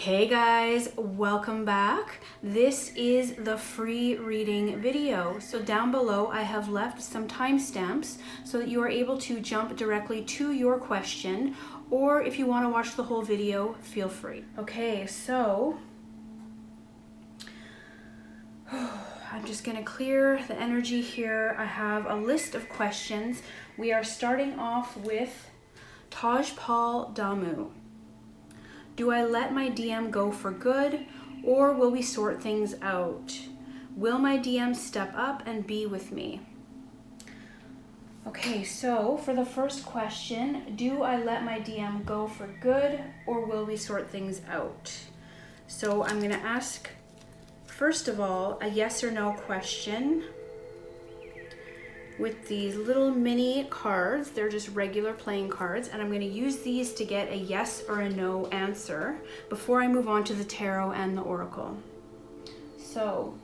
Hey guys, welcome back. This is the free reading video. So down below I have left some timestamps so that you are able to jump directly to your question, or if you want to watch the whole video, feel free. Okay, so I'm just going to clear the energy here. I have a list of questions. We are starting off with Tajpal Damu. Do I let my DM go for good, or will we sort things out? Will my DM step up and be with me? Okay, so for the first question, do I let my DM go for good, or will we sort things out? So I'm going to ask, first of all, a yes or no question with these little mini cards. They're just regular playing cards, and I'm going to use these to get a yes or a no answer before I move on to the tarot and the oracle. So,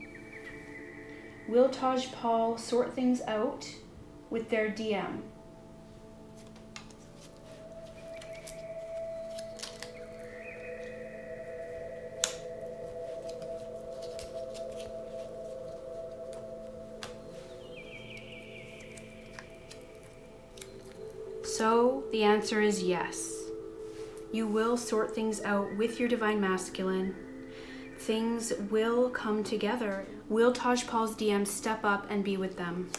will Tajpal sort things out with their DM? So the answer is yes. You will sort things out with your Divine Masculine. Things will come together. Will Tajpal's DM step up and be with them?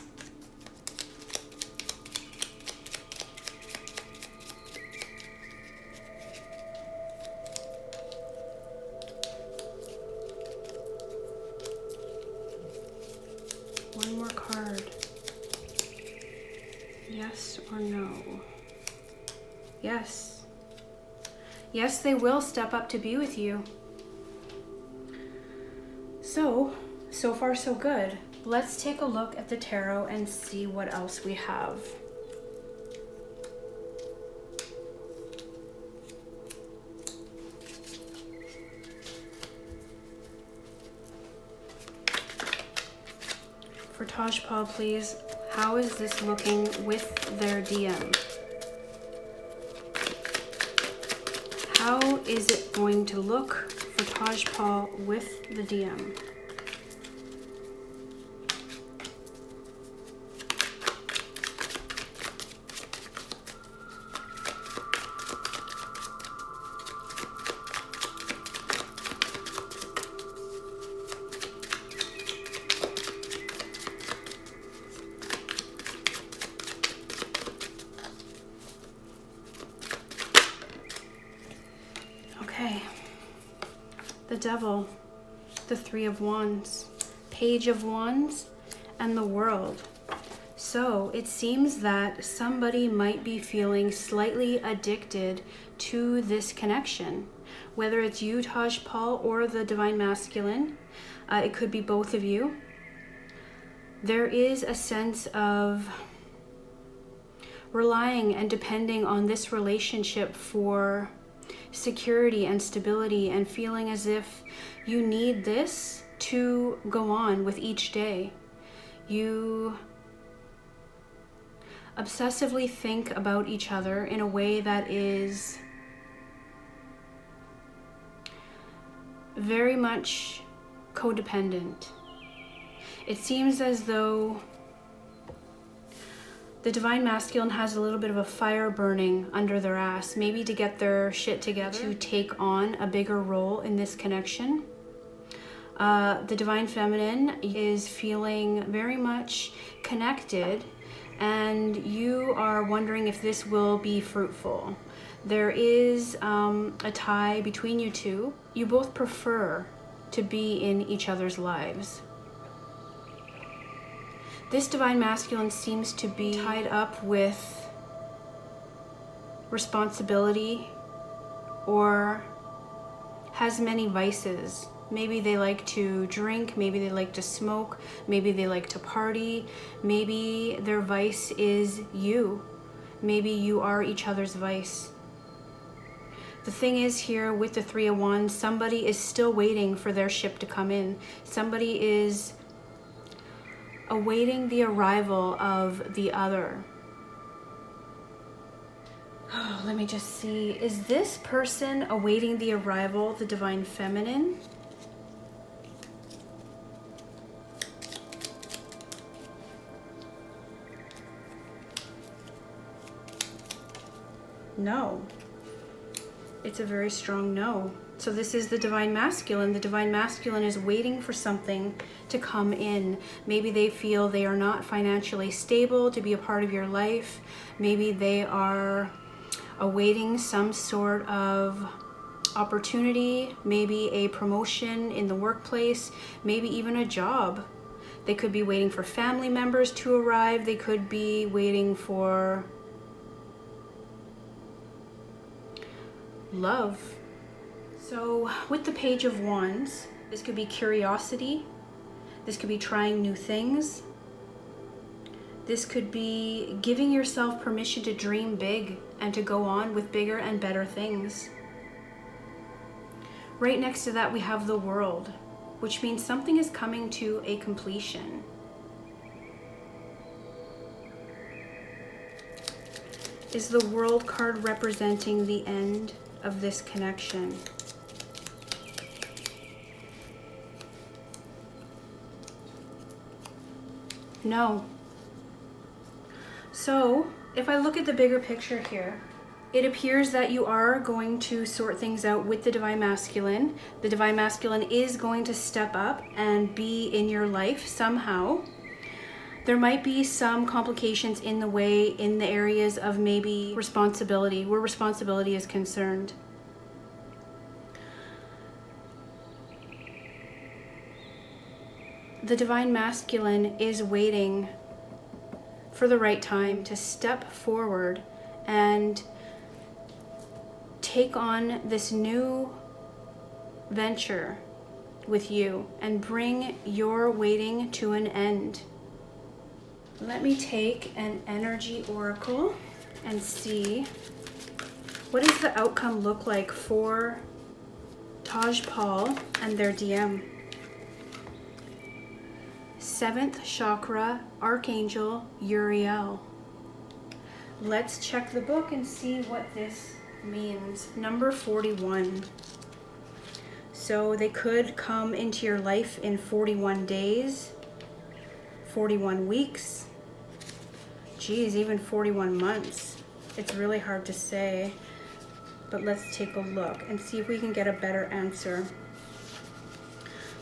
One more card. Yes or no? Yes. Yes, they will step up to be with you. So far so good. Let's take a look at the tarot and see what else we have. For Tajpal, please, how is this looking with their DM? How is it going to look for Tajpal with the DM? Okay, the Devil, the Three of Wands, Page of Wands, and the World. So it seems that somebody might be feeling slightly addicted to this connection. Whether it's you, Tajpal, or the Divine Masculine, it could be both of you. There is a sense of relying and depending on this relationship for security and stability, and feeling as if you need this to go on with each day. You obsessively think about each other in a way that is very much codependent. It seems as though the Divine Masculine has a little bit of a fire burning under their ass, maybe to get their shit together, to take on a bigger role in this connection. The Divine Feminine is feeling very much connected, and you are wondering if this will be fruitful. There is a tie between you two. You both prefer to be in each other's lives. This Divine Masculine seems to be tied up with responsibility, or has many vices. Maybe they like to drink, maybe they like to smoke, maybe they like to party, maybe their vice is you. Maybe you are each other's vice. The thing is here with the Three of Wands, somebody is still waiting for their ship to come in. Somebody is awaiting the arrival of the other. Oh, let me just see. Is this person awaiting the arrival of the divine feminine? No. It's a very strong no. So this is the divine masculine. The divine masculine is waiting for something to come in. Maybe they feel they are not financially stable to be a part of your life. Maybe they are awaiting some sort of opportunity, maybe a promotion in the workplace, maybe even a job. They could be waiting for family members to arrive. They could be waiting for love. So with the Page of Wands, this could be curiosity. This could be trying new things. This could be giving yourself permission to dream big and to go on with bigger and better things. Right next to that, we have the World, which means something is coming to a completion. Is the World card representing the end of this connection? No. So, if I look at the bigger picture here, it appears that you are going to sort things out with the divine masculine. The divine masculine is going to step up and be in your life somehow. There might be some complications in the way in the areas of maybe responsibility, where responsibility is concerned. The divine masculine is waiting for the right time to step forward and take on this new venture with you and bring your waiting to an end. Let me take an energy oracle and see what does the outcome look like for Tajpal and their DM. 7th chakra, Archangel Uriel. Let's check the book and see what this means. Number 41. So they could come into your life in 41 days, 41 weeks, geez, even 41 months. It's really hard to say, but let's take a look and see if we can get a better answer.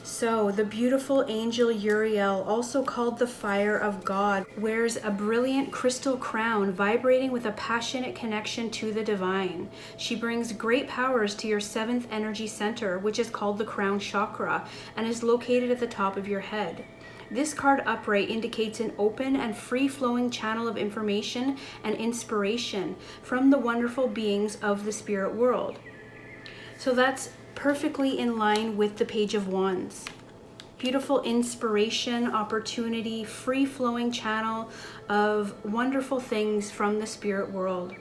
So the beautiful angel Uriel, also called the Fire of God, wears a brilliant crystal crown vibrating with a passionate connection to the divine. She brings great powers to your 7th energy center, which is called the crown chakra and is located at the top of your head. This card upright indicates an open and free-flowing channel of information and inspiration from the wonderful beings of the spirit world. So that's perfectly in line with the Page of Wands. Beautiful inspiration, opportunity, free-flowing channel of wonderful things from the spirit world.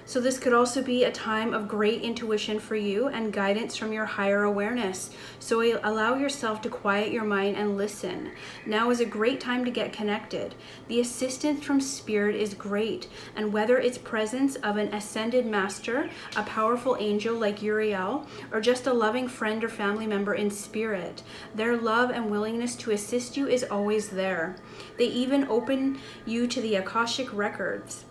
So this could also be a time of great intuition for you and guidance from your higher awareness. So allow yourself to quiet your mind and listen. Now is a great time to get connected. The assistance from spirit is great, and whether it's presence of an ascended master, a powerful angel like Uriel, or just a loving friend or family member in spirit, their love and willingness to assist you is always there. They even open you to the Akashic records,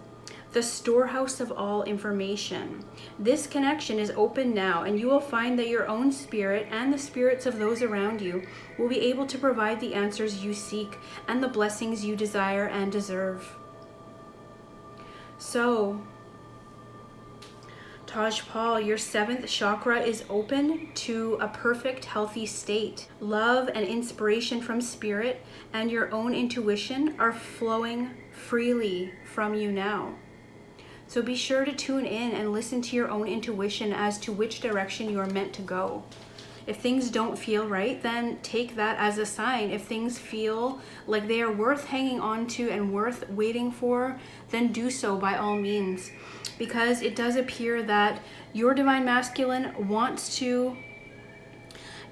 the storehouse of all information. This connection is open now, and you will find that your own spirit and the spirits of those around you will be able to provide the answers you seek and the blessings you desire and deserve. So, Tajpal, your 7th chakra is open to a perfect, healthy state. Love and inspiration from spirit and your own intuition are flowing freely from you now. So be sure to tune in and listen to your own intuition as to which direction you are meant to go. If things don't feel right, then take that as a sign. If things feel like they are worth hanging on to and worth waiting for, then do so by all means. Because it does appear that your divine masculine wants to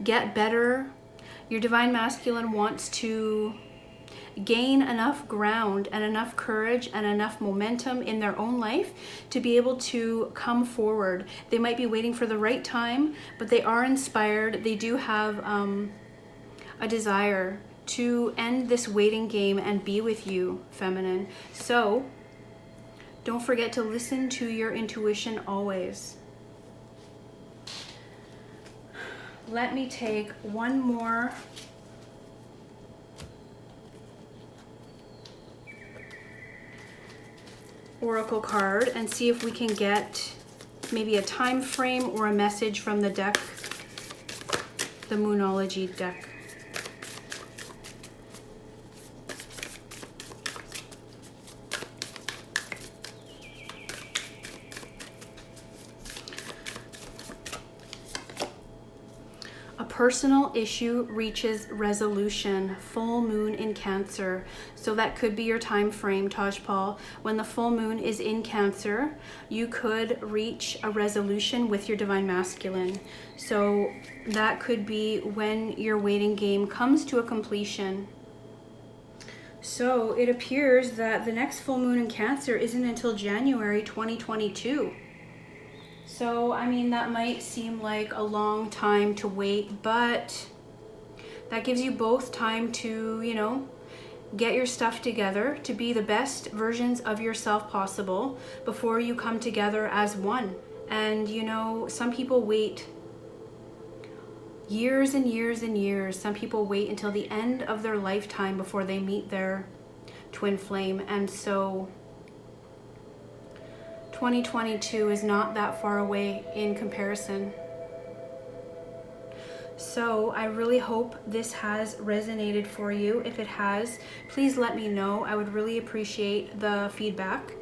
get better. Your divine masculine wants to gain enough ground and enough courage and enough momentum in their own life to be able to come forward. They might be waiting for the right time, but they are inspired. They do have a desire to end this waiting game and be with you, feminine. So don't forget to listen to your intuition always. Let me take one more oracle card and see if we can get maybe a time frame or a message from the deck, the Moonology deck. Personal issue reaches resolution. Full moon in Cancer. So that could be your time frame, Tajpal. When the full moon is in Cancer, you could reach a resolution with your divine masculine. So that could be when your waiting game comes to a completion. So it appears that the next full moon in Cancer isn't until January 2022. So, I mean, that might seem like a long time to wait, but that gives you both time to, you know, get your stuff together, to be the best versions of yourself possible before you come together as one. And, you know, some people wait years and years and years. Some people wait until the end of their lifetime before they meet their twin flame. And so 2022 is not that far away in comparison. So I really hope this has resonated for you. If it has, please let me know. I would really appreciate the feedback.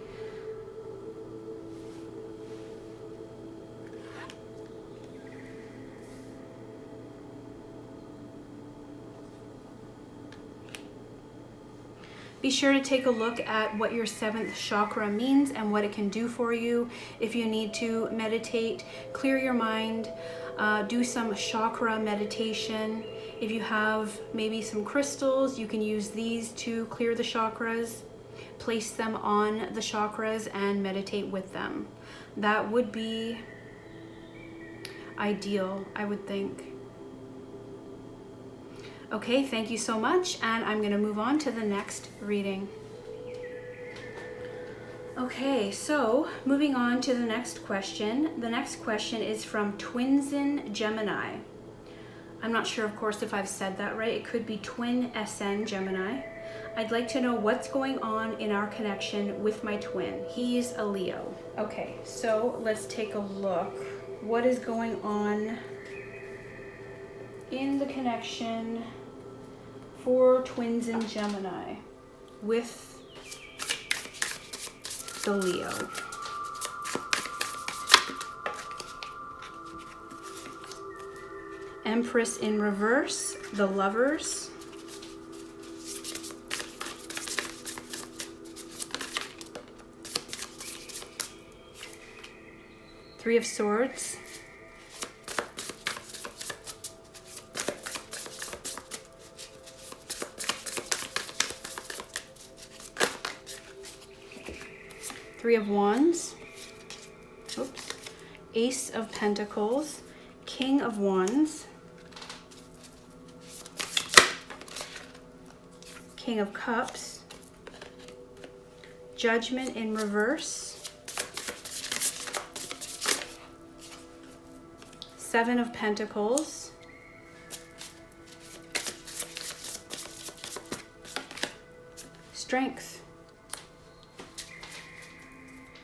Be sure to take a look at what your 7th chakra means and what it can do for you. If you need to meditate, clear your mind, do some chakra meditation. If you have maybe some crystals, you can use these to clear the chakras. Place them on the chakras and meditate with them. That would be ideal, I would think. Okay, thank you so much, and I'm going to move on to the next reading. Okay, so moving on to the next question. The next question is from Twinsen Gemini. I'm not sure, of course, if I've said that right. It could be Twin SN Gemini. I'd like to know what's going on in our connection with my twin. He's a Leo. Okay, so let's take a look. What is going on in the connection for Twinsen Gemini with the Leo? Empress in reverse, the Lovers, Three of Swords, Three of Wands, oops, Ace of Pentacles, King of Wands, King of Cups, Judgment in reverse, Seven of Pentacles, Strength.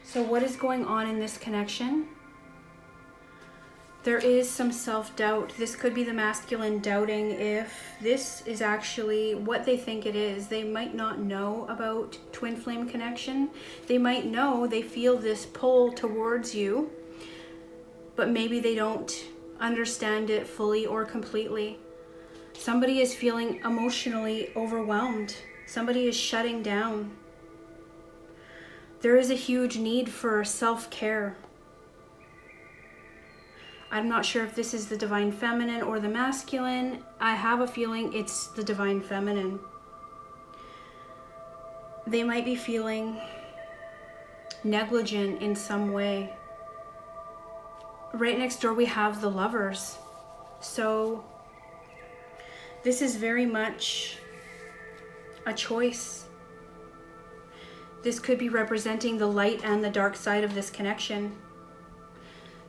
So what is going on in this connection? There is some self-doubt. This could be the masculine doubting if this is actually what they think it is. They might not know about twin flame connection. They might know, they feel this pull towards you, but maybe they don't understand it fully or completely. Somebody is feeling emotionally overwhelmed. Somebody is shutting down. There is a huge need for self-care. I'm not sure if this is the divine feminine or the masculine. I have a feeling it's the divine feminine. They might be feeling negligent in some way. Right next door we have the Lovers. So this is very much a choice. This could be representing the light and the dark side of this connection.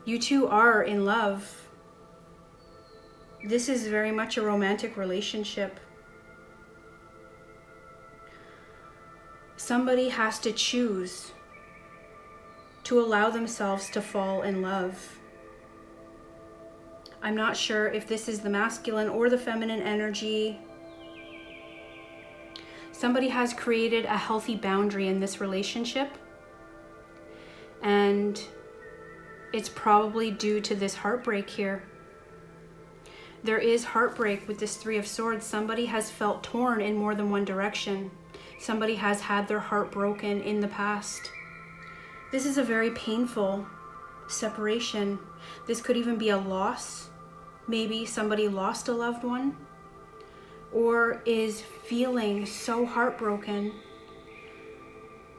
You two are in love. This is very much a romantic relationship. Somebody has to choose to allow themselves to fall in love. I'm not sure if this is the masculine or the feminine energy. Somebody has created a healthy boundary in this relationship, and it's probably due to this heartbreak here. There is heartbreak with this Three of Swords. Somebody has felt torn in more than one direction. Somebody has had their heart broken in the past. This is a very painful separation. This could even be a loss. Maybe somebody lost a loved one or is feeling so heartbroken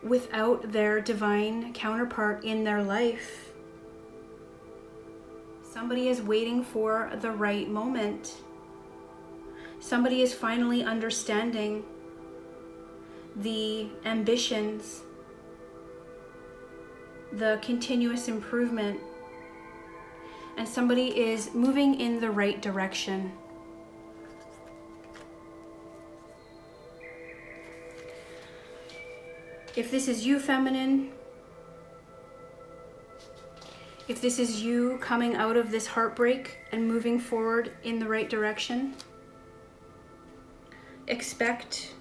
without their divine counterpart in their life. Somebody is waiting for the right moment. Somebody is finally understanding the ambitions, the continuous improvement, and somebody is moving in the right direction. If this is you, feminine, if this is you coming out of this heartbreak and moving forward in the right direction, expect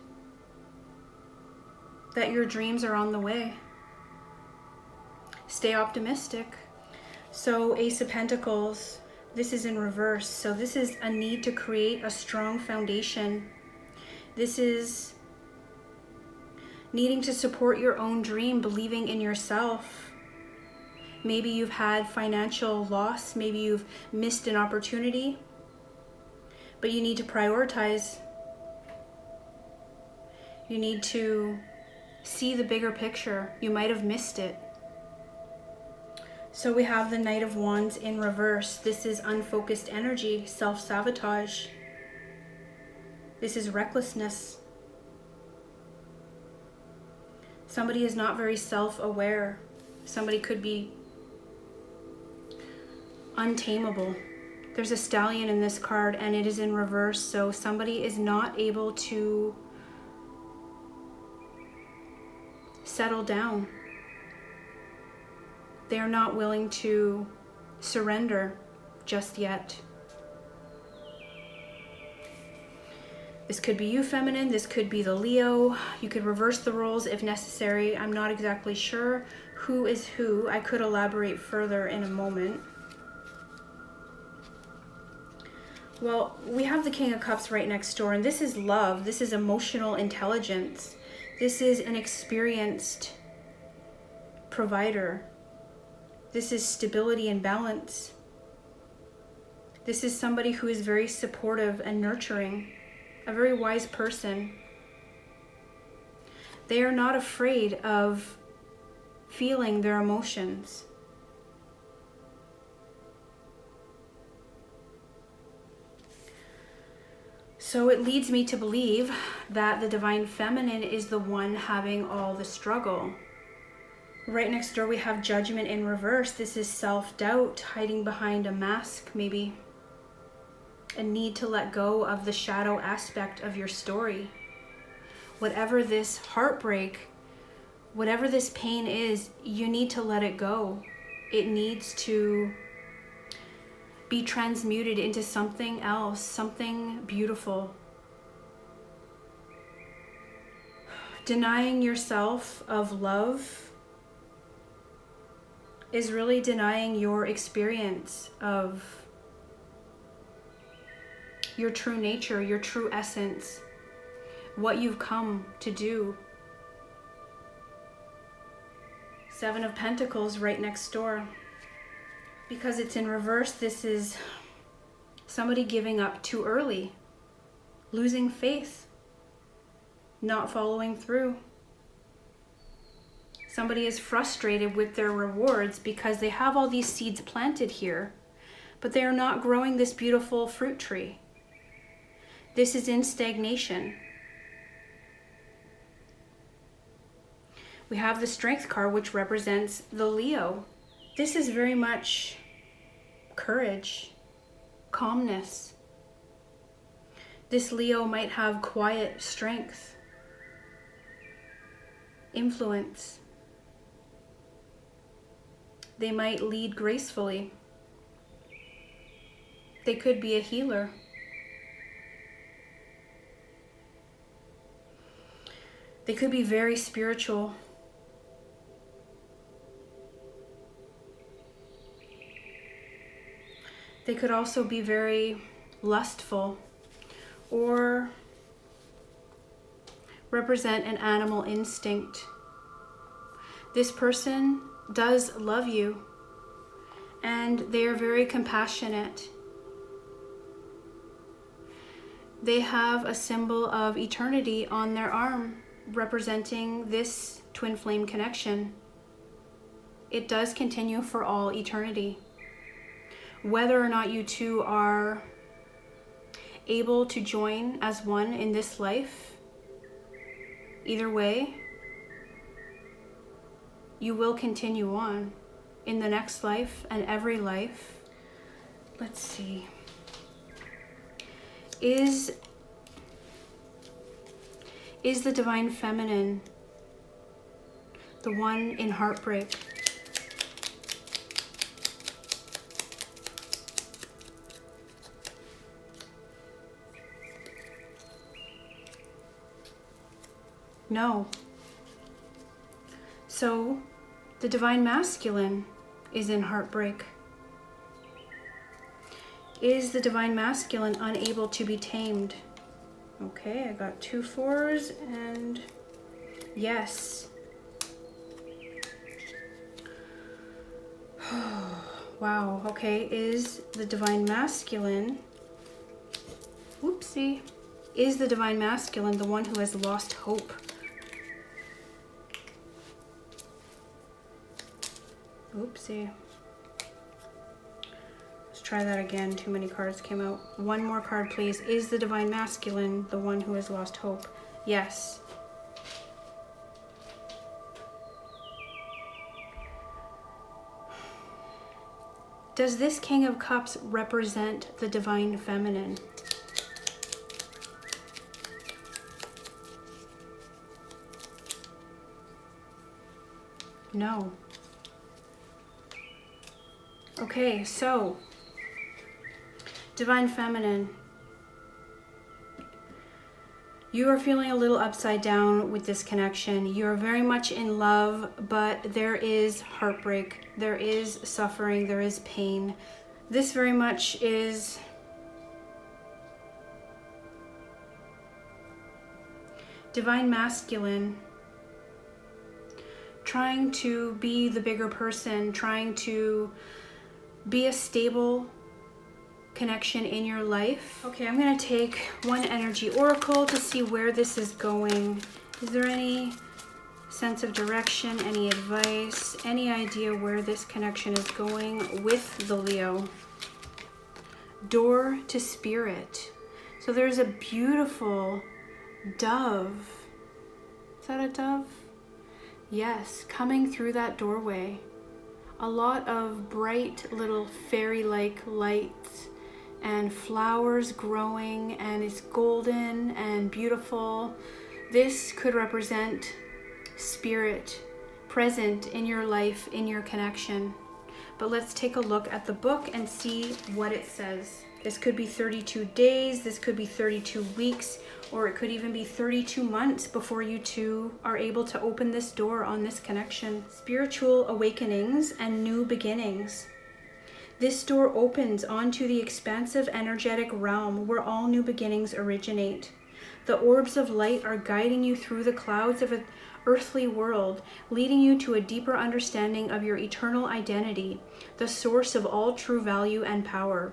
that your dreams are on the way. Stay optimistic. So Ace of Pentacles, this is in reverse. So this is a need to create a strong foundation. This is needing to support your own dream, believing in yourself. Maybe you've had financial loss. Maybe you've missed an opportunity, but you need to prioritize. You need to see the bigger picture. You might have missed it. So we have the Knight of Wands in reverse. This is unfocused energy, self-sabotage. This is recklessness. Somebody is not very self-aware. Somebody could be untamable. There's a stallion in this card and it is in reverse. So somebody is not able to settle down. They are not willing to surrender just yet. This could be you, feminine. This could be the Leo. You could reverse the roles if necessary. I'm not exactly sure who is who. I could elaborate further in a moment. Well, we have the King of Cups right next door, and this is love. This is emotional intelligence. This is an experienced provider. This is stability and balance. This is somebody who is very supportive and nurturing, a very wise person. They are not afraid of feeling their emotions. So it leads me to believe that the Divine Feminine is the one having all the struggle. Right next door we have Judgment in reverse. This is self-doubt, hiding behind a mask maybe. A need to let go of the shadow aspect of your story. Whatever this heartbreak, whatever this pain is, you need to let it go. It needs to be transmuted into something else, something beautiful. Denying yourself of love is really denying your experience of your true nature, your true essence, what you've come to do. Seven of Pentacles right next door. Because it's in reverse, this is somebody giving up too early, losing faith, not following through. Somebody is frustrated with their rewards because they have all these seeds planted here, but they are not growing this beautiful fruit tree. This is in stagnation. We have the Strength card, which represents the Leo. This is very much courage, calmness. This Leo might have quiet strength, influence. They might lead gracefully. They could be a healer. They could be very spiritual. They could also be very lustful or represent an animal instinct. This person does love you and they are very compassionate. They have a symbol of eternity on their arm representing this twin flame connection. It does continue for all eternity. Whether or not you two are able to join as one in this life, either way, you will continue on in the next life and every life. Let's see. Is the Divine Feminine the one in heartbreak? No. So, the Divine Masculine is in heartbreak. Is the Divine Masculine unable to be tamed? Okay, I got 2 4s and yes. Wow, okay, is the Divine Masculine, whoopsie, is the Divine Masculine the one who has lost hope? Oopsie. Let's try that again. Too many cards came out. One more card, please. Is the Divine Masculine the one who has lost hope? Yes. Does this King of Cups represent the Divine Feminine? No. Okay, so Divine Feminine, you are feeling a little upside down with this connection. You are very much in love, but there is heartbreak, there is suffering, there is pain. This very much is Divine Masculine trying to be the bigger person, trying to be a stable connection in your life. Okay, I'm gonna take one energy oracle to see where this is going. Is there any sense of direction, any advice, any idea where this connection is going with the Leo? Door to Spirit. So there's a beautiful dove. Is that a dove? Yes, coming through that doorway. A lot of bright little fairy-like lights and flowers growing, and it's golden and beautiful. This could represent spirit present in your life, in your connection. But let's take a look at the book and see what it says. This could be 32 days, this could be 32 weeks, or it could even be 32 months before you two are able to open this door on this connection. Spiritual awakenings and new beginnings. This door opens onto the expansive energetic realm where all new beginnings originate. The orbs of light are guiding you through the clouds of an earthly world, leading you to a deeper understanding of your eternal identity, the source of all true value and power.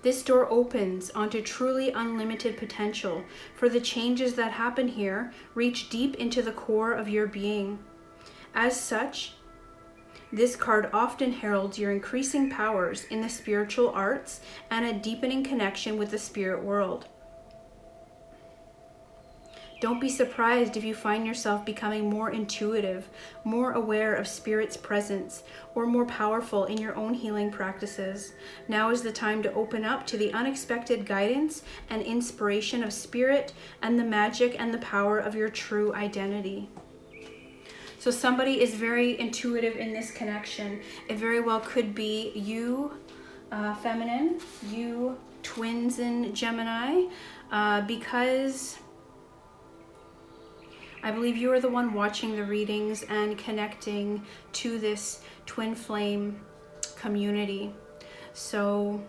This door opens onto truly unlimited potential, for the changes that happen here reach deep into the core of your being. As such, this card often heralds your increasing powers in the spiritual arts and a deepening connection with the spirit world. Don't be surprised if you find yourself becoming more intuitive, more aware of Spirit's presence, or more powerful in your own healing practices. Now is the time to open up to the unexpected guidance and inspiration of Spirit and the magic and the power of your true identity. So somebody is very intuitive in this connection. It very well could be you, feminine, you twins in Gemini, because I believe you are the one watching the readings and connecting to this twin flame community. So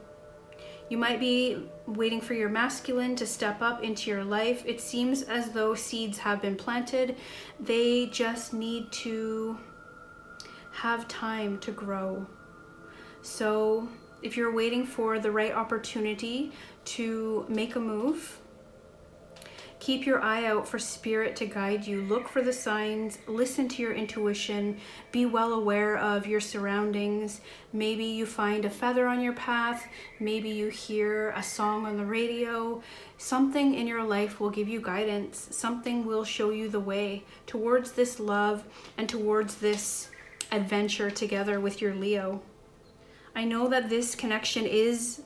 you might be waiting for your masculine to step up into your life. It seems as though seeds have been planted. They just need to have time to grow. So if you're waiting for the right opportunity to make a move, keep your eye out for Spirit to guide you. Look for the signs, listen to your intuition, be well aware of your surroundings. Maybe you find a feather on your path, maybe you hear a song on the radio. Something in your life will give you guidance. Something will show you the way towards this love and towards this adventure together with your Leo. I know that this connection is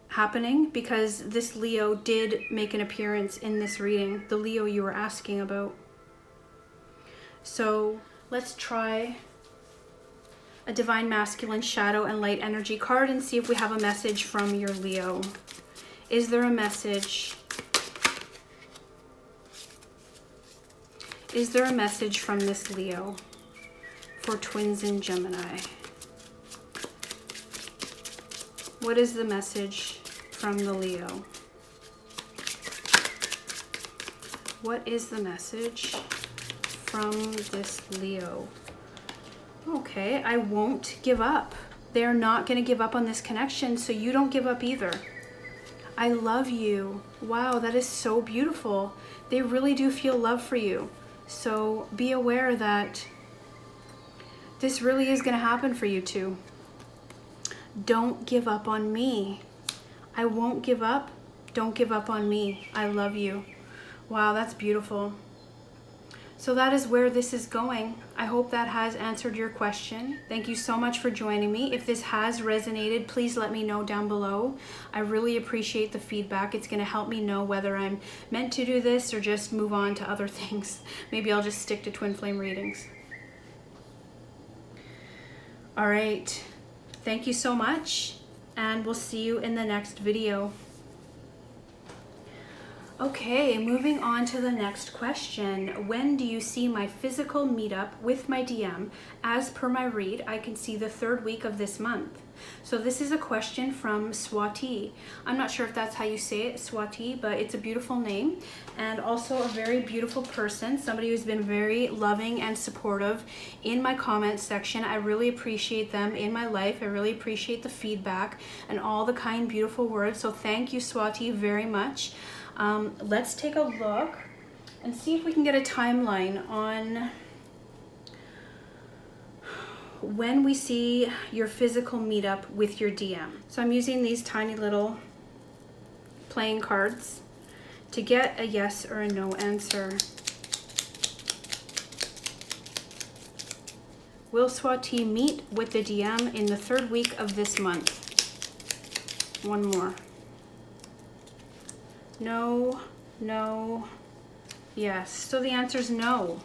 happening because this Leo did make an appearance in this reading, the Leo you were asking about. So let's try a Divine Masculine Shadow and Light Energy card and see if we have a message from your Leo. Is there a message? Is there a message from this Leo for twins in Gemini? What is the message from the Leo? What is the message from this Leo? Okay, I won't give up. They're not going to give up on this connection, so you don't give up either. I love you. Wow, that is so beautiful. They really do feel love for you. So be aware that this really is going to happen for you two. Don't give up on me. I won't give up. Don't give up on me. I love you. Wow, that's beautiful. So that is where this is going. I hope that has answered your question. Thank you so much for joining me. If this has resonated, please let me know down below. I really appreciate the feedback. It's going to help me know whether I'm meant to do this or just move on to other things. Maybe I'll just stick to twin flame readings. All right. Thank you so much, and we'll see you in the next video. Okay, moving on to the next question. When do you see my physical meetup with my DM? As per my read, I can see the 3rd week of this month. So this is a question from Swati. I'm not sure if that's how you say it, Swati, but it's a beautiful name and also a very beautiful person, somebody who's been very loving and supportive in my comments section. I really appreciate them in my life. I really appreciate the feedback and all the kind, beautiful words. So thank you, Swati, very much. Let's take a look and see if we can get a timeline on when we see your physical meetup with your DM. So I'm using these tiny little playing cards to get a yes or a no answer. Will Swati meet with the DM in the 3rd week of this month? One more. No, no, yes. So the answer is no.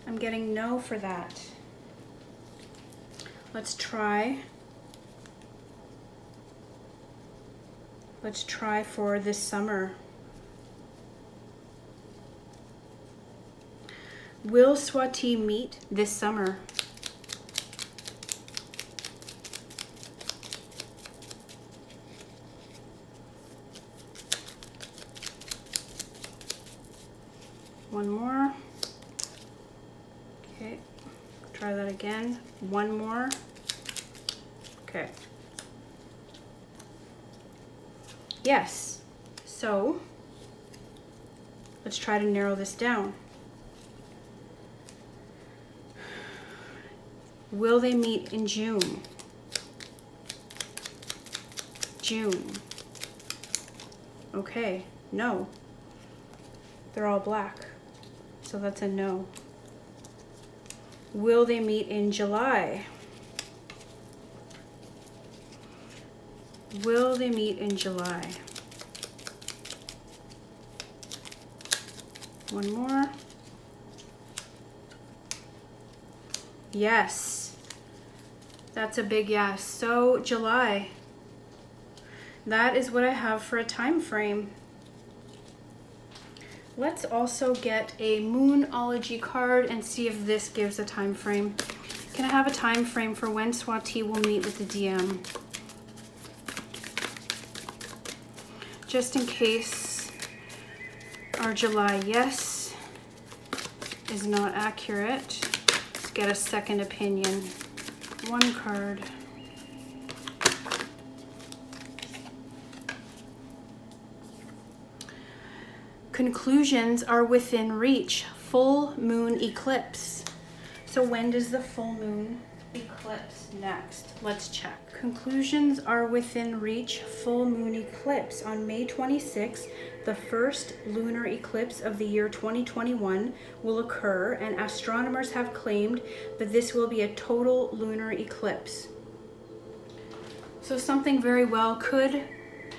I'm getting no for that. Let's try. Let's try for this summer. Will Swati meet this summer? One more. Okay, try that again. One more. Okay. Yes. So let's try to narrow this down. Will they meet in June? June. Okay, no. They're all black, so that's a no. Will they meet in July? Will they meet in July? One more. Yes. That's a big yes. So July. That is what I have for a time frame. Let's also get a Moonology card and see if this gives a time frame. Can I have a time frame for when Swati will meet with the DM? Just in case our July yes is not accurate. Let's get a second opinion. One card. Conclusions are within reach. Full moon eclipse. So when does the full moon eclipse next? Let's check. Conclusions are within reach. Full moon eclipse on May 26th. The first lunar eclipse of the year 2021 will occur, and astronomers have claimed that this will be a total lunar eclipse. So something very well could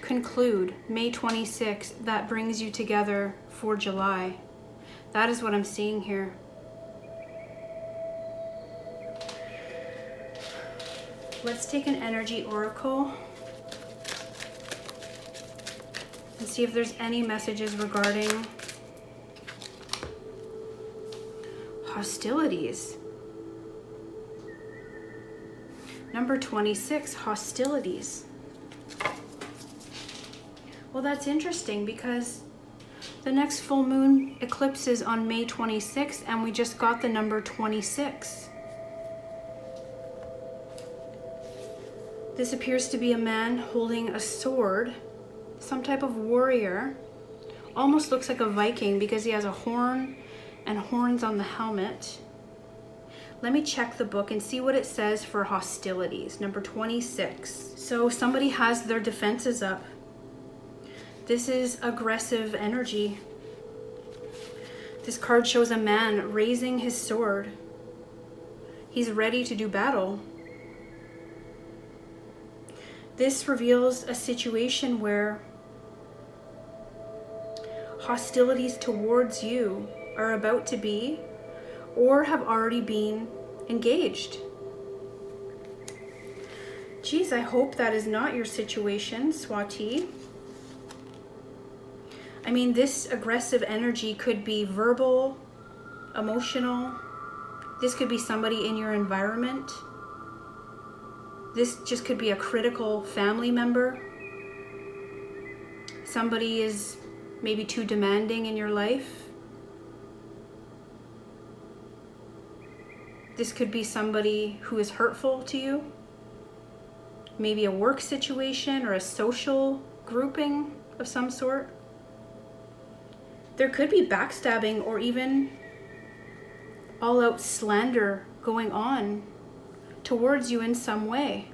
conclude May 26th that brings you together for July. That is what I'm seeing here. Let's take an energy oracle and see if there's any messages regarding hostilities. Number 26, hostilities. Well, that's interesting because the next full moon eclipse is on May 26th and we just got the number 26. This appears to be a man holding a sword, some type of warrior. Almost looks like a Viking because he has a horn and horns on the helmet. Let me check the book and see what it says for hostilities. Number 26. So somebody has their defenses up. This is aggressive energy. This card shows a man raising his sword. He's ready to do battle. This reveals a situation where hostilities towards you are about to be or have already been engaged. Geez, I hope that is not your situation, Swati. I mean, this aggressive energy could be verbal, emotional. This could be somebody in your environment. This just could be a critical family member. Somebody is maybe too demanding in your life. This could be somebody who is hurtful to you. Maybe a work situation or a social grouping of some sort. There could be backstabbing or even all-out slander going on towards you in some way.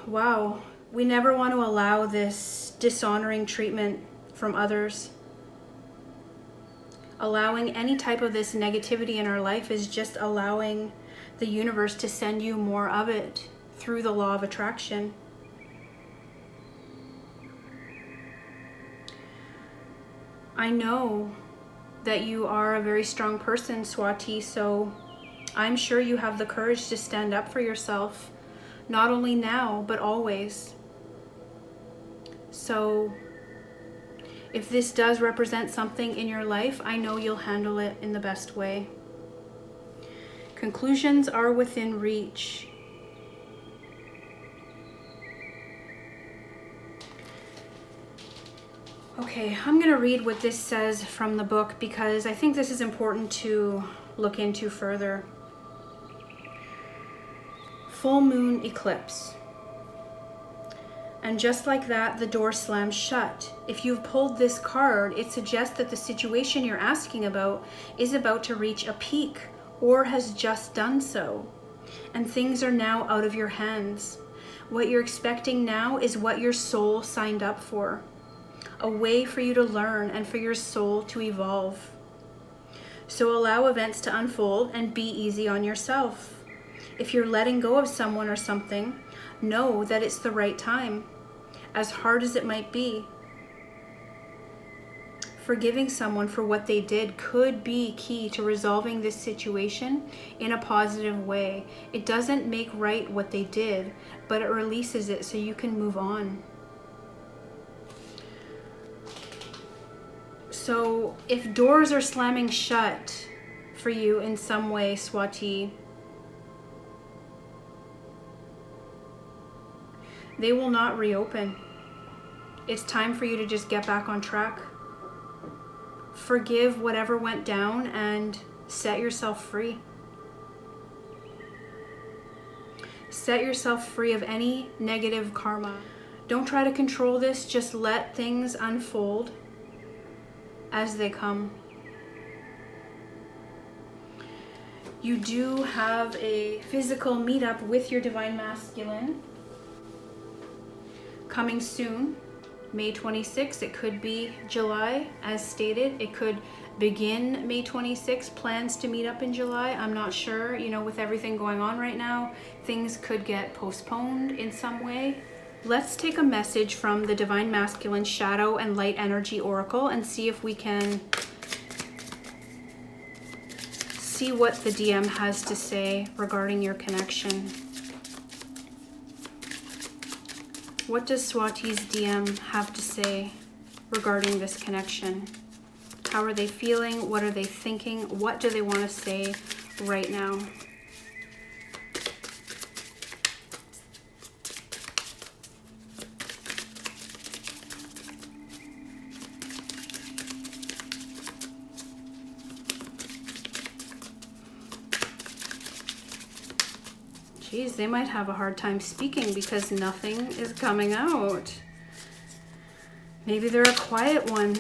Wow, we never want to allow this dishonoring treatment from others. Allowing any type of this negativity in our life is just allowing the universe to send you more of it through the law of attraction. I know that you are a very strong person, Swati, so I'm sure you have the courage to stand up for yourself, not only now, but always. So if this does represent something in your life, I know you'll handle it in the best way. Conclusions are within reach. Okay, I'm going to read what this says from the book because I think this is important to look into further. Full moon eclipse. And just like that, the door slams shut. If you've pulled this card, it suggests that the situation you're asking about is about to reach a peak or has just done so. And things are now out of your hands. What you're expecting now is what your soul signed up for. A way for you to learn and for your soul to evolve. So allow events to unfold and be easy on yourself. If you're letting go of someone or something, know that it's the right time. As hard as it might be. Forgiving someone for what they did could be key to resolving this situation in a positive way. It doesn't make right what they did, but it releases it so you can move on. So if doors are slamming shut for you in some way, Swati, they will not reopen. It's time for you to just get back on track. Forgive whatever went down and set yourself free. Set yourself free of any negative karma. Don't try to control this, just let things unfold as they come. You do have a physical meetup with your Divine Masculine coming soon. May 26th, it could be July as stated. It could begin May 26th, plans to meet up in July. I'm not sure, with everything going on right now, things could get postponed in some way. Let's take a message from the Divine Masculine Shadow and Light Energy Oracle and see if we can see what the DM has to say regarding your connection. What does Swati's DM have to say regarding this connection? How are they feeling? What are they thinking? What do they want to say right now? Geez, they might have a hard time speaking because nothing is coming out. Maybe they're a quiet one.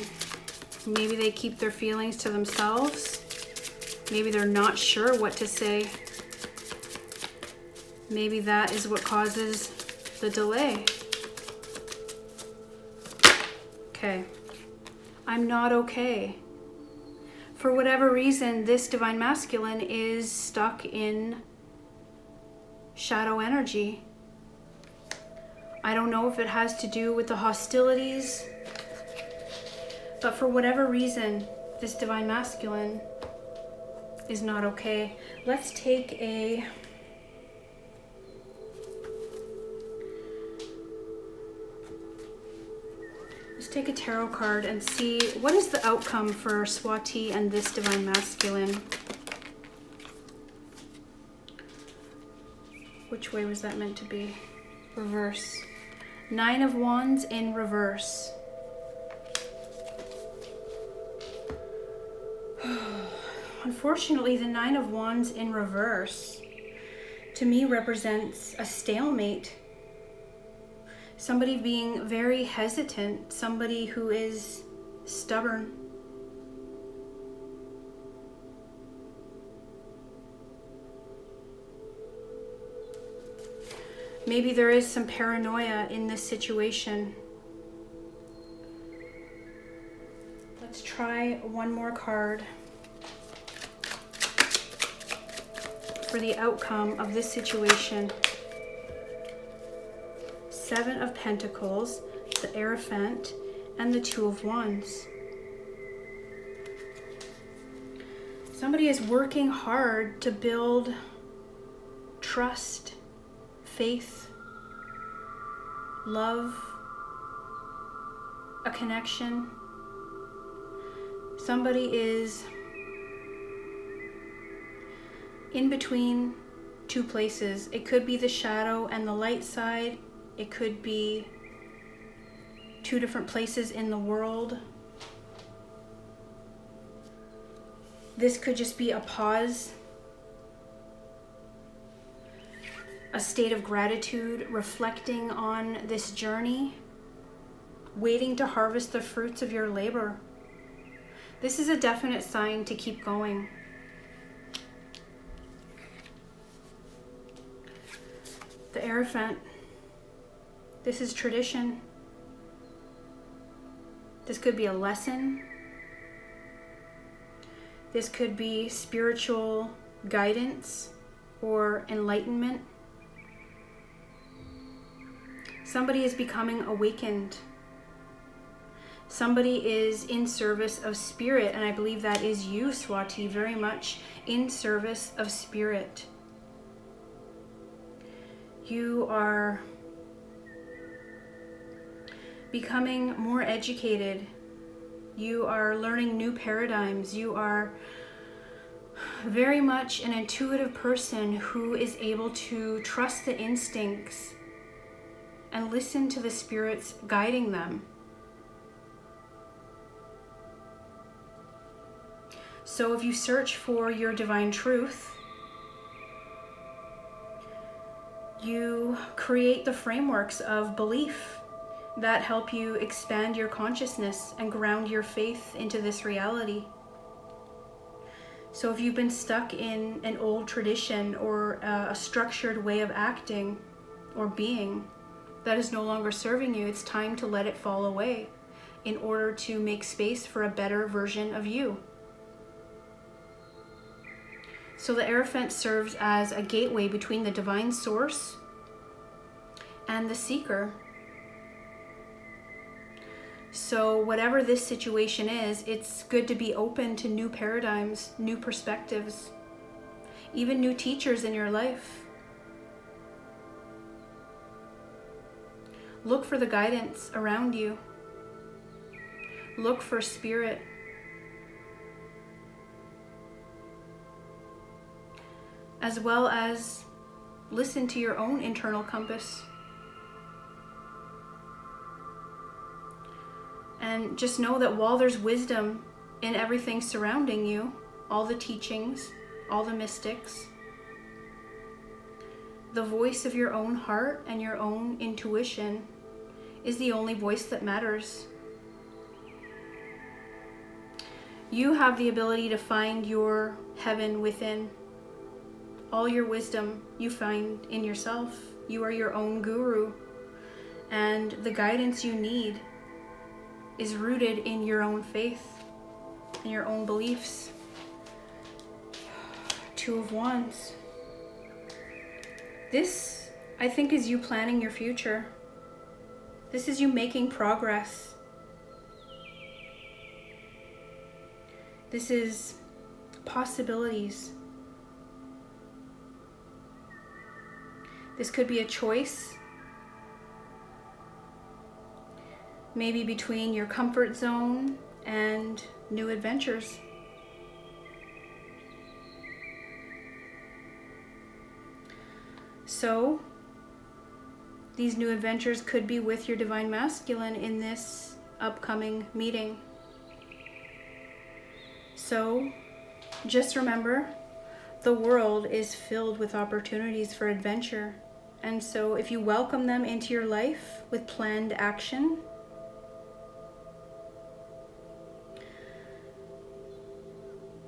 Maybe they keep their feelings to themselves. Maybe they're not sure what to say. Maybe that is what causes the delay. Okay. I'm not okay. For whatever reason, this Divine Masculine is stuck in shadow energy. I don't know if it has to do with the hostilities, but for whatever reason, this Divine Masculine is not okay. Let's take a tarot card and see what is the outcome for Swati and this Divine Masculine. Which way was that meant to be? Reverse. 9 of Wands in reverse. Unfortunately, the 9 of Wands in reverse to me represents a stalemate. Somebody being very hesitant, somebody who is stubborn. Maybe there is some paranoia in this situation. Let's try one more card for the outcome of this situation. 7 of Pentacles, the Hierophant, and the 2 of Wands. Somebody is working hard to build trust, faith, love, a connection. Somebody is in between 2 places. It could be the shadow and the light side. It could be 2 different places in the world. This could just be a pause. a state of gratitude, reflecting on this journey, waiting to harvest the fruits of your labor. This is a definite sign to keep going. The Hierophant. This is tradition. This could be a lesson. This could be spiritual guidance or enlightenment. Somebody is becoming awakened. Somebody is in service of spirit, and I believe that is you, Swati, very much in service of spirit. You are becoming more educated. You are learning new paradigms. You are very much an intuitive person who is able to trust the instincts and listen to the spirits guiding them. So if you search for your divine truth, you create the frameworks of belief that help you expand your consciousness and ground your faith into this reality. So if you've been stuck in an old tradition or a structured way of acting or being that is no longer serving you, it's time to let it fall away in order to make space for a better version of you. So the Hierophant serves as a gateway between the divine source and the seeker. So whatever this situation is, it's good to be open to new paradigms, new perspectives, even new teachers in your life. Look for the guidance around you. Look for spirit. As well as listen to your own internal compass. And just know that while there's wisdom in everything surrounding you, all the teachings, all the mystics, the voice of your own heart and your own intuition is the only voice that matters. You have the ability to find your heaven within. All your wisdom you find in yourself. You are your own guru, and the guidance you need is rooted in your own faith and your own beliefs. Two of Wands. This, I think, is you planning your future. This is you making progress. This is possibilities. This could be a choice, maybe between your comfort zone and new adventures. So, these new adventures could be with your Divine Masculine in this upcoming meeting. So, just remember, the world is filled with opportunities for adventure. And so if you welcome them into your life with planned action,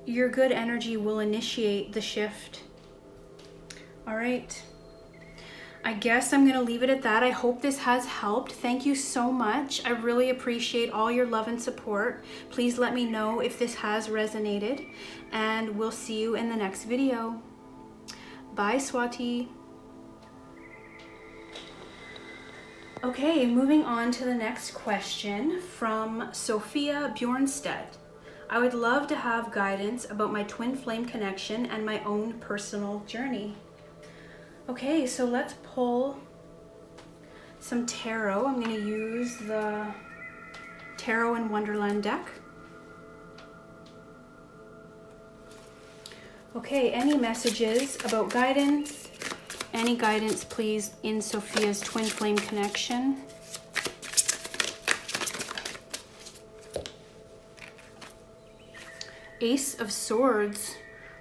your good energy will initiate the shift. All right. I guess I'm going to leave it at that. I hope this has helped. Thank you so much. I really appreciate all your love and support. Please let me know if this has resonated, and we'll see you in the next video. Bye, Swati. Okay, moving on to the next question from Sophia Bjornstedt. I would love to have guidance about my twin flame connection and my own personal journey. Okay, so let's pull some tarot. I'm going to use the Tarot in Wonderland deck. Okay, any messages about guidance? Any guidance, please, in Sophia's twin flame connection? Ace of Swords.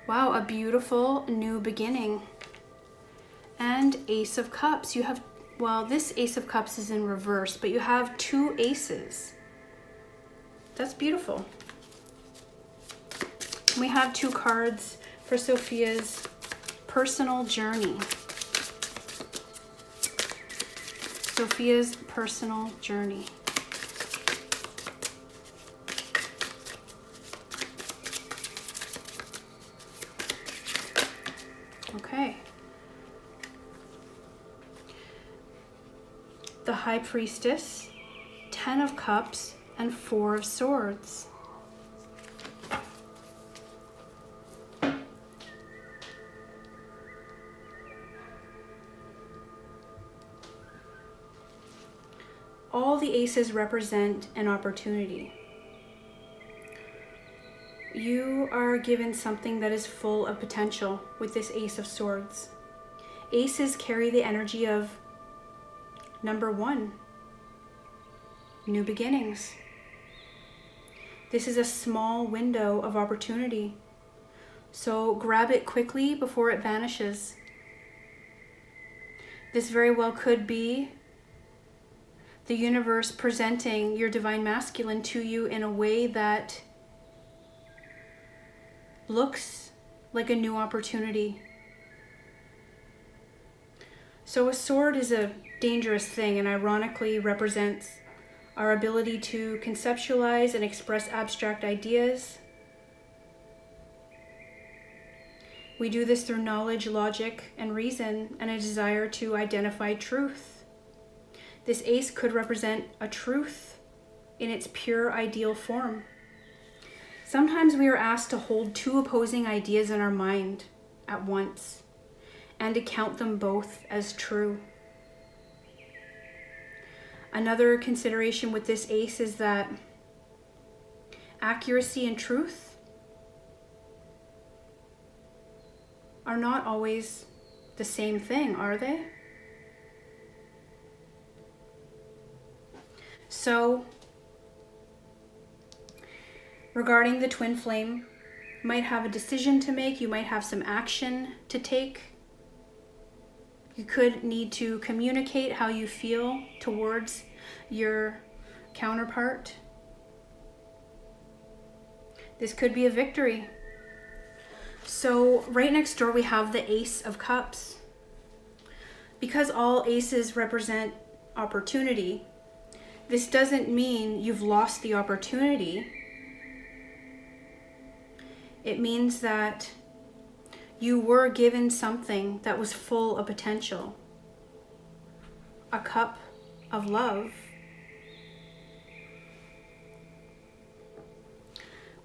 Wow, a beautiful new beginning. And Ace of Cups. You have, well, this Ace of Cups is in reverse, but you have 2 aces. That's beautiful. We have 2 cards for Sophia's personal journey. Sophia's personal journey. Okay. The High Priestess, 10 of Cups, and 4 of Swords. All the aces represent an opportunity. You are given something that is full of potential with this Ace of Swords. Aces carry the energy of number 1, new beginnings. This is a small window of opportunity, so grab it quickly before it vanishes. This very well could be the universe presenting your divine masculine to you in a way that looks like a new opportunity. So a sword is a dangerous thing and ironically represents our ability to conceptualize and express abstract ideas. We do this through knowledge, logic, and reason, and a desire to identify truth. This ace could represent a truth in its pure ideal form. Sometimes we are asked to hold 2 opposing ideas in our mind at once and to count them both as true. Another consideration with this ace is that accuracy and truth are not always the same thing, are they? So, regarding the twin flame, you might have a decision to make, you might have some action to take. You could need to communicate how you feel towards your counterpart. This could be a victory. So right next door we have the Ace of Cups. Because all aces represent opportunity, this doesn't mean you've lost the opportunity. It means that you were given something that was full of potential. A cup of love.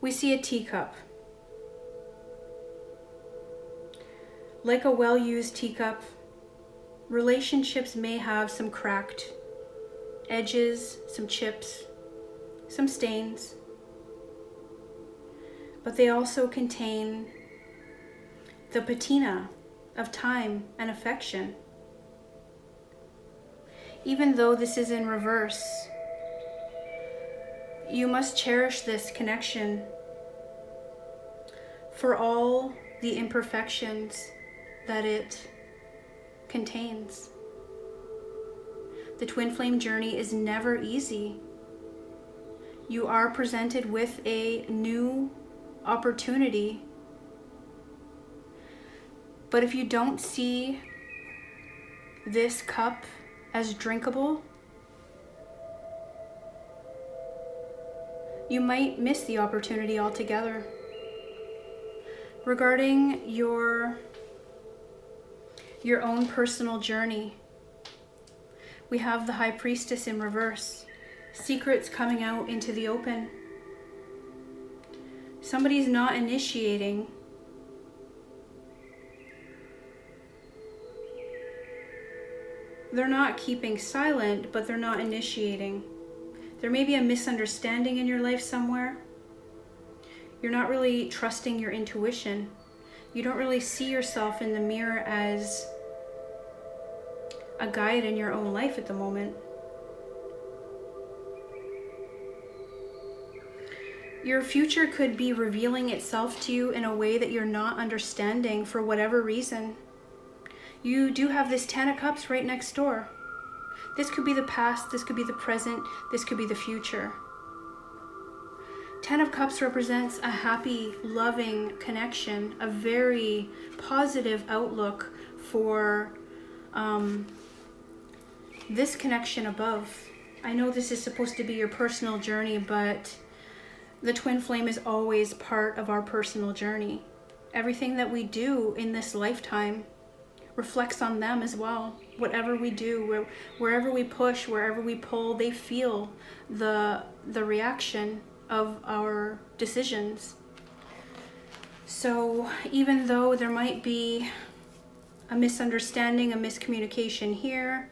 We see a teacup. Like a well-used teacup, relationships may have some cracked edges, some chips, some stains, but they also contain the patina of time and affection. Even though this is in reverse, you must cherish this connection for all the imperfections that it contains. The twin flame journey is never easy. You are presented with a new opportunity, but if you don't see this cup as drinkable, you might miss the opportunity altogether. Regarding your own personal journey, we have the High Priestess in reverse. Secrets coming out into the open. Somebody's not initiating. They're not keeping silent, but they're not initiating. There may be a misunderstanding in your life somewhere. You're not really trusting your intuition. You don't really see yourself in the mirror as a guide in your own life at the moment. Your future could be revealing itself to you in a way that you're not understanding for whatever reason. You do have this Ten of Cups right next door. This could be the past, this could be the present, this could be the future. Ten of Cups represents a happy, loving connection, a very positive outlook for this connection above. I know this is supposed to be your personal journey, but the twin flame is always part of our personal journey. Everything that we do in this lifetime reflects on them as well. Whatever we do, wherever we push, wherever we pull, they feel the reaction of our decisions. So even though there might be a misunderstanding, a miscommunication here,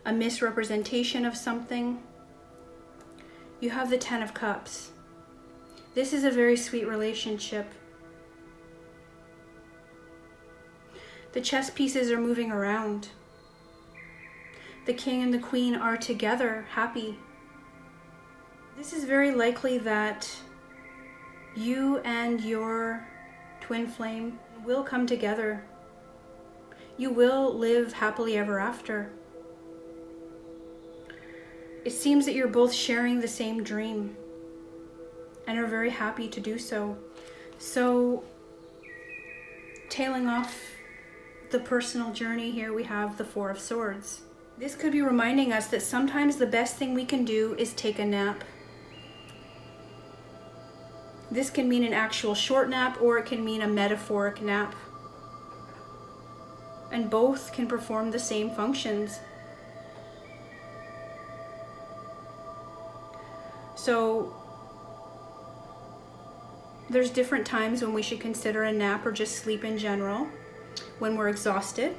a misrepresentation of something, you have the Ten of Cups. This is a very sweet relationship. The chess pieces are moving around. The king and the queen are together, happy. This is very likely that you and your twin flame will come together. You will live happily ever after. It seems that you're both sharing the same dream and are very happy to do so. So, tailing off the personal journey here, we have the Four of Swords. This could be reminding us that sometimes the best thing we can do is take a nap. This can mean an actual short nap, or it can mean a metaphoric nap. And both can perform the same functions. So there's different times when we should consider a nap or just sleep in general. When we're exhausted.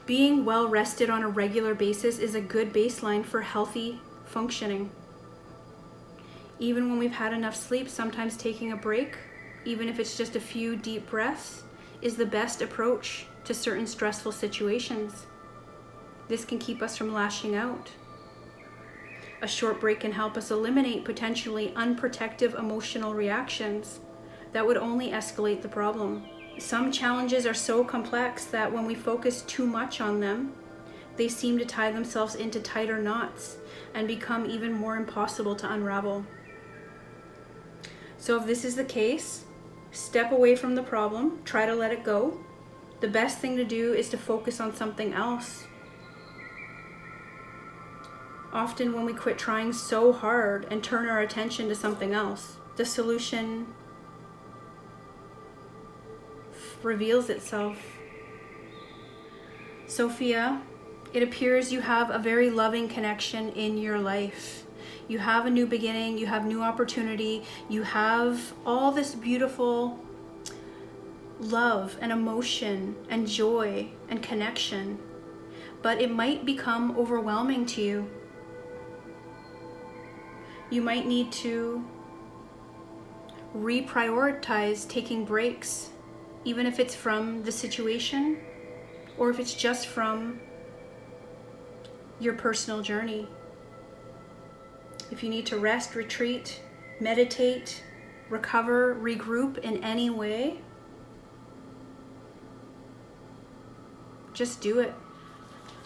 Being well rested on a regular basis is a good baseline for healthy functioning. Even when we've had enough sleep, sometimes taking a break, even if it's just a few deep breaths, is the best approach to certain stressful situations. This can keep us from lashing out. A short break can help us eliminate potentially unprotective emotional reactions that would only escalate the problem. Some challenges are so complex that when we focus too much on them, they seem to tie themselves into tighter knots and become even more impossible to unravel. So if this is the case, step away from the problem, try to let it go. The best thing to do is to focus on something else. Often when we quit trying so hard and turn our attention to something else, the solution reveals itself. Sophia, it appears you have a very loving connection in your life. You have a new beginning, you have new opportunity, you have all this beautiful love and emotion and joy and connection, but it might become overwhelming to you. You might need to reprioritize taking breaks, even if it's from the situation or if it's just from your personal journey. If you need to rest, retreat, meditate, recover, regroup in any way, just do it.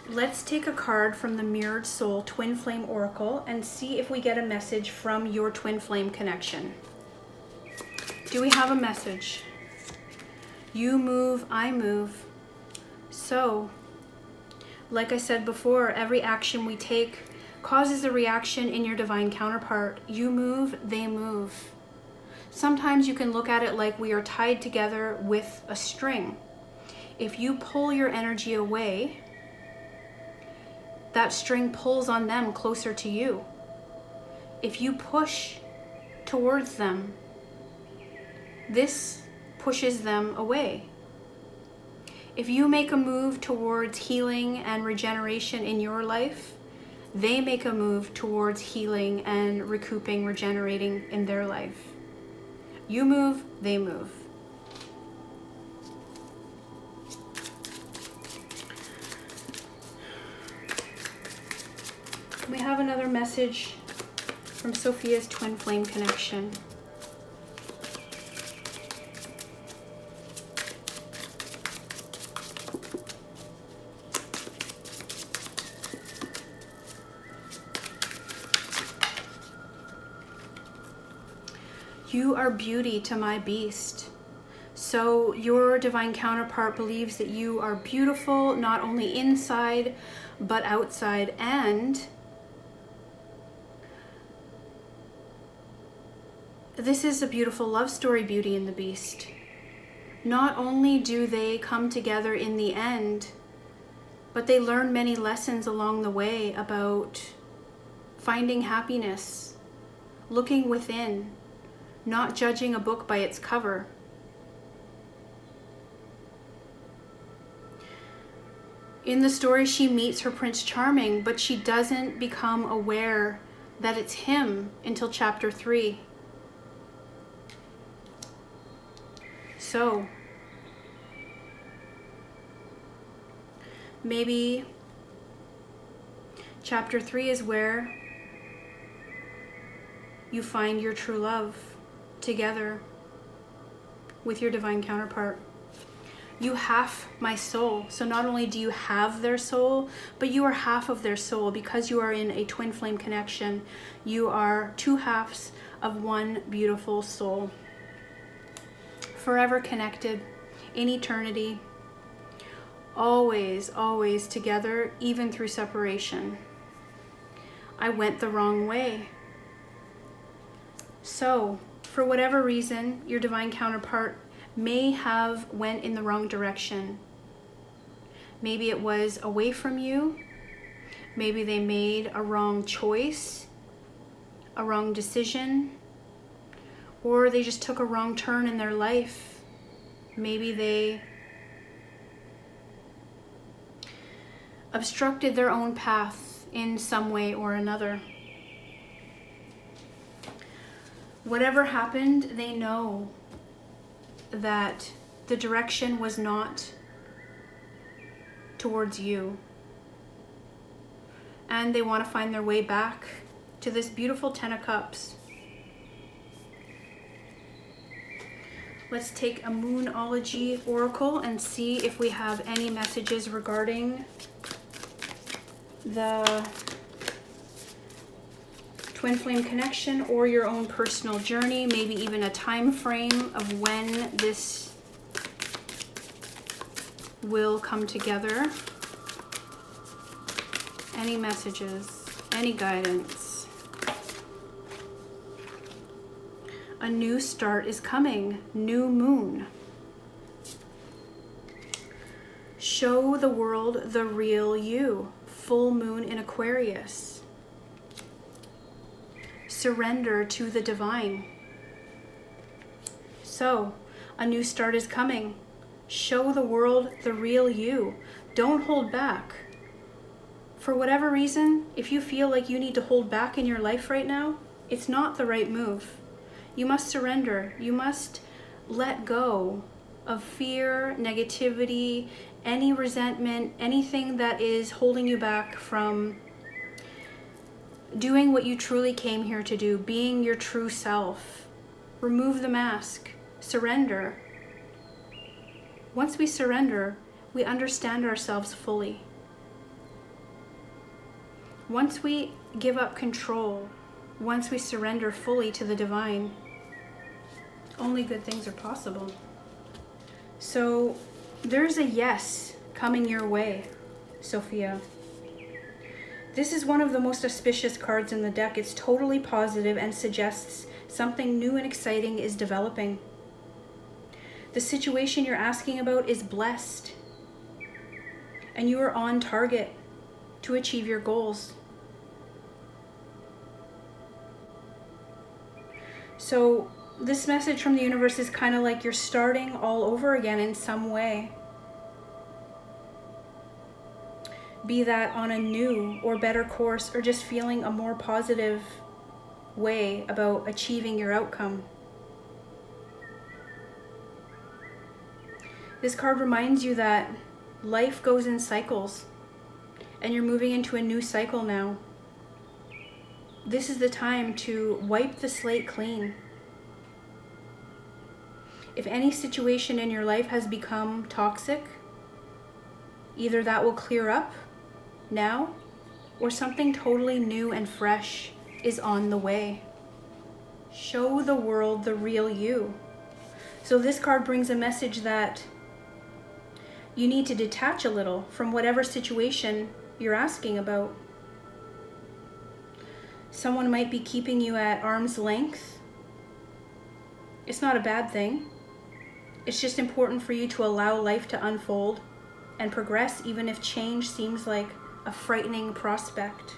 Let's take a card from the Mirrored Soul Twin Flame Oracle and see if we get a message from your twin flame connection. Do we have a message? You move, I move. So, like I said before, every action we take causes a reaction in your divine counterpart. You move, they move. Sometimes you can look at it like we are tied together with a string. If you pull your energy away, that string pulls on them closer to you. If you push towards them, this pushes them away. If you make a move towards healing and regeneration in your life, they make a move towards healing and recouping, regenerating in their life. You move, they move. We have another message from Sophia's twin flame connection. You are beauty to my beast. So your divine counterpart believes that you are beautiful, not only inside, but outside. And this is a beautiful love story, Beauty and the Beast. Not only do they come together in the end, but they learn many lessons along the way about finding happiness, looking within, not judging a book by its cover. In the story, she meets her Prince Charming, but she doesn't become aware that it's him until chapter 3. So, maybe chapter 3 is where you find your true love together with your divine counterpart. You have my soul. So not only do you have their soul, but you are half of their soul because you are in a twin flame connection. You are two halves of one beautiful soul. Forever connected in eternity. Always, always together, even through separation. I went the wrong way. So, for whatever reason, your divine counterpart may have went in the wrong direction. Maybe it was away from you. Maybe they made a wrong choice, a wrong decision, or they just took a wrong turn in their life. Maybe they obstructed their own path in some way or another. Whatever happened, they know that the direction was not towards you. And they want to find their way back to this beautiful Ten of Cups. Let's take a Moonology Oracle and see if we have any messages regarding the twin flame connection or your own personal journey, maybe even a time frame of when this will come together. Any messages, any guidance. A new start is coming, new moon. Show the world the real you, full moon in Aquarius. Surrender to the divine. So, a new start is coming. Show the world the real you. Don't hold back. For whatever reason, if you feel like you need to hold back in your life right now, it's not the right move. You must surrender. You must let go of fear, negativity, any resentment, anything that is holding you back from doing what you truly came here to do, being your true self. Remove the mask. Surrender. Once we surrender, we understand ourselves fully. Once we give up control, once we surrender fully to the divine, only good things are possible. So there's a yes coming your way, Sophia. This is one of the most auspicious cards in the deck. It's totally positive and suggests something new and exciting is developing. The situation you're asking about is blessed, and you are on target to achieve your goals. So this message from the universe is kind of like you're starting all over again in some way. Be that on a new or better course, or just feeling a more positive way about achieving your outcome. This card reminds you that life goes in cycles, and you're moving into a new cycle now. This is the time to wipe the slate clean. If any situation in your life has become toxic, either that will clear up now, or something totally new and fresh is on the way. Show the world the real you. So this card brings a message that you need to detach a little from whatever situation you're asking about. Someone might be keeping you at arm's length. It's not a bad thing. It's just important for you to allow life to unfold and progress, even if change seems like a frightening prospect.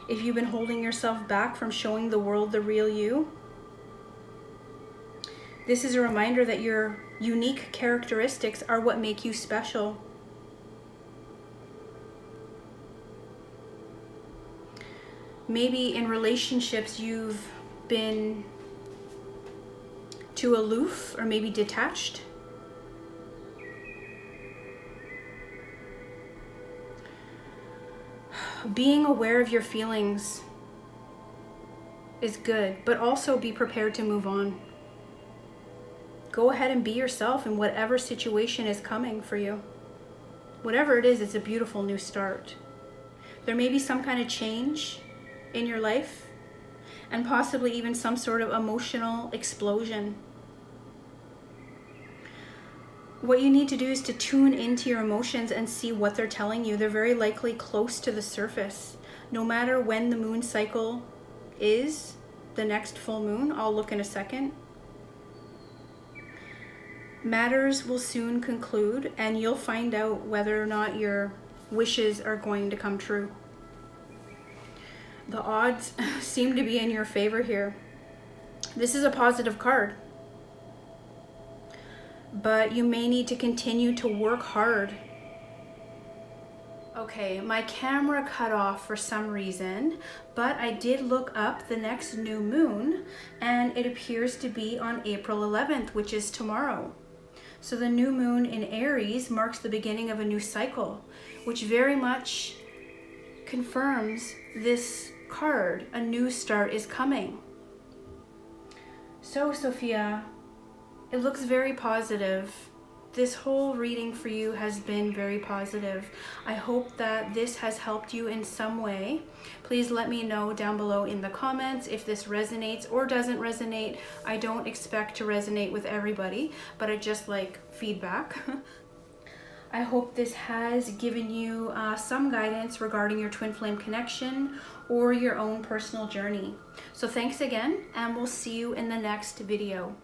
If you've been holding yourself back from showing the world the real you, this is a reminder that your unique characteristics are what make you special. Maybe in relationships you've been too aloof or maybe detached. Being aware of your feelings is good, but also be prepared to move on. Go ahead and be yourself in whatever situation is coming for you. Whatever it is, it's a beautiful new start. There may be some kind of change in your life and possibly even some sort of emotional explosion. What you need to do is to tune into your emotions and see what they're telling you. They're very likely close to the surface. No matter when the moon cycle is, the next full moon, I'll look in a second. Matters will soon conclude and you'll find out whether or not your wishes are going to come true. The odds seem to be in your favor here. This is a positive card, but you may need to continue to work hard. Okay, my camera cut off for some reason, but I did look up the next new moon and it appears to be on April 11th, which is tomorrow. So the new moon in Aries marks the beginning of a new cycle, which very much confirms this card. A new start is coming. So Sophia, it looks very positive. This whole reading for you has been very positive. I hope that this has helped you in some way. Please let me know down below in the comments if this resonates or doesn't resonate. I don't expect to resonate with everybody, but I just like feedback. I hope this has given you some guidance regarding your twin flame connection or your own personal journey. So thanks again, and we'll see you in the next video.